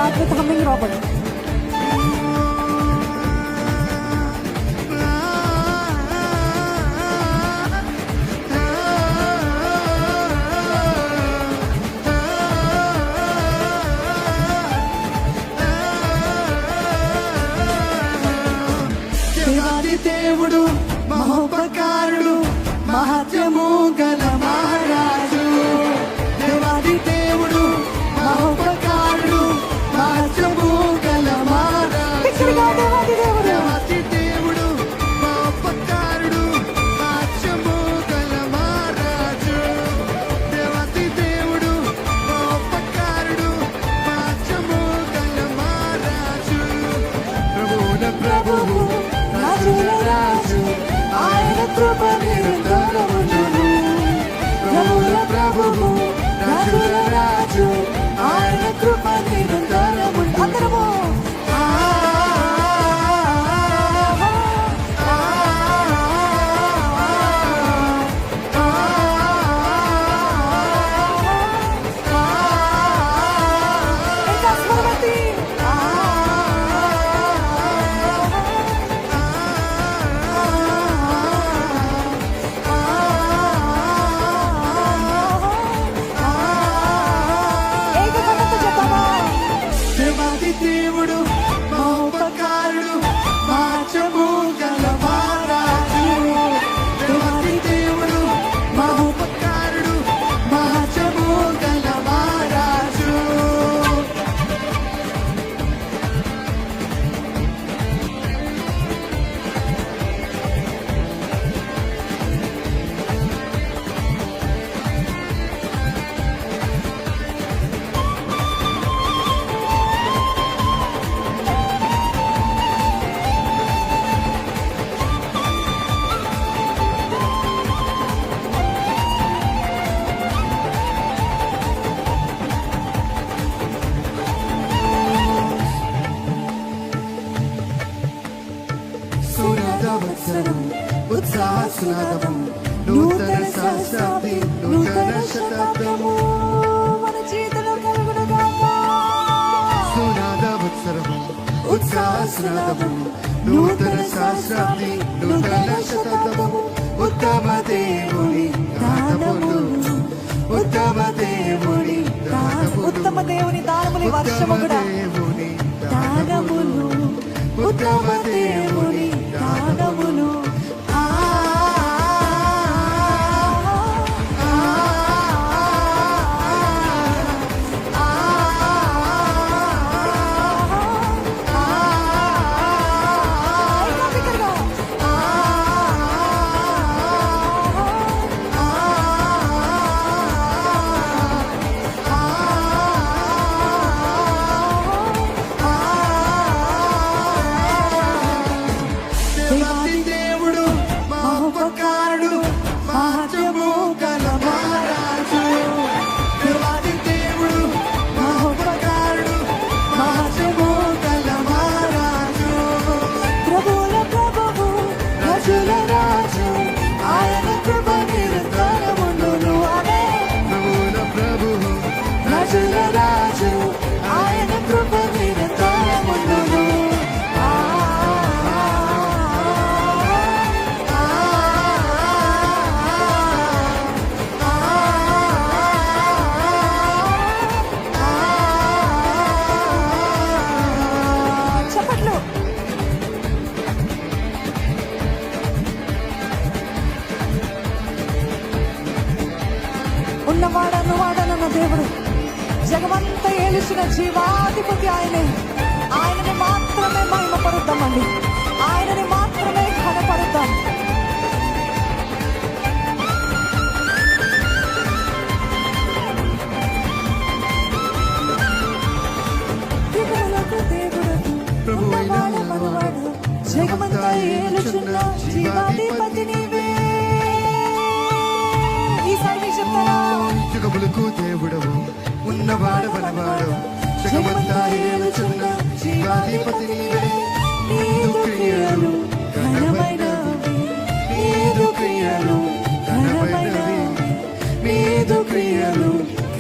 start with humming, Robert. దేవాది దేవుడు మహోపకారుడు మహత్యము గల మహారాజు. దేవాది దేవుడు మహోపకారుడు మహత్యము గల మహారాజు. దేవాది దేవుడు మహోపకారుడు మహత్యము గల మహారాజు. దేవాది దేవుడు మహోపకారుడు మహత్యము గల మహారాజు. ప్రభువుల ప్రభువు రాజుల రాజు ఆయన కృప నిరంతరముండును. ప్రభువుల ప్రభువు రాజుల రాజు ఆయన కృప నిరంతరముండును. అందరము దేవుడు మహోపకారుడు మహత్యము గల మహారాజు. దేవాది దేవుడు మహోపకారుడు మహత్యము గల మహారాజు. ఉత్సాహ సునాదము నూతన సహస్రాబ్ది నూతన శతాబ్దము మన జీవితంలో కలుగును గాక. సునాద ఉత్సరము ఉత్సాహ సునాదము నూతన సహస్రాబ్ది నూతన శతాబ్దము. ఉత్తమ దేవుని దానములు ఉత్తమ దేవుని దానములు ఉత్తమ దేవుని దానములు ఈ వర్షము కూడా దేవుని దానములు ఉత్తమ దేవుని దానములు. దేవాది దేవుడు మహోపకారుడు మహత్యము గల మహారాజు. దేవాది దేవుడు మహోపకారుడు మహత్యము గల మహారాజు. ప్రభువుల ప్రభువు రాజుల రాజు ఆయన కృప నిరంతరముండును. ఆమేన్. ప్రభువుల ప్రభువు రాజుల రాజు ఆయన కృప నిరంతరముండును. చప్పట్లు. ఉన్నవాడను వాడనన్న దేవుడు జగమంతా ఏలుచిన జీవాధిపతి ఆయనే. ఆయనని మాత్రమే మహిమపరుద్దామండి. ఆయనని మాత్రమే ఘనపరుద్దాం. దేవులకు దేవుడకు ఉన్నవాడ మనవాడు జగమంతా ఏలుచున్న జీవాధిపతి నీవే. ఈసారి మీకు చెప్తారా? యుగములకు దేవుడవు ఉన్నవాడు మనవాడు జగమంతా ఏలుచున్న జీవాధిపతి నీవే. నీదు క్రియలు ఘనమైనవి, నీదు క్రియలు ఘనమైనవి, నీదు క్రియలు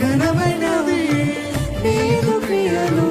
ఘనమైనవి నీదు క్రియలు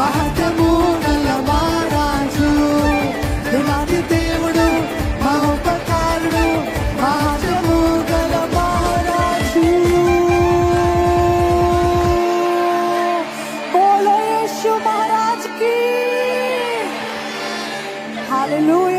మహత్యము గల మహారాజు దేవాది దేవుడు మహోపకారుడు మహత్యము గల మహారాజు बोलो यीशु महाराज की हालेलुया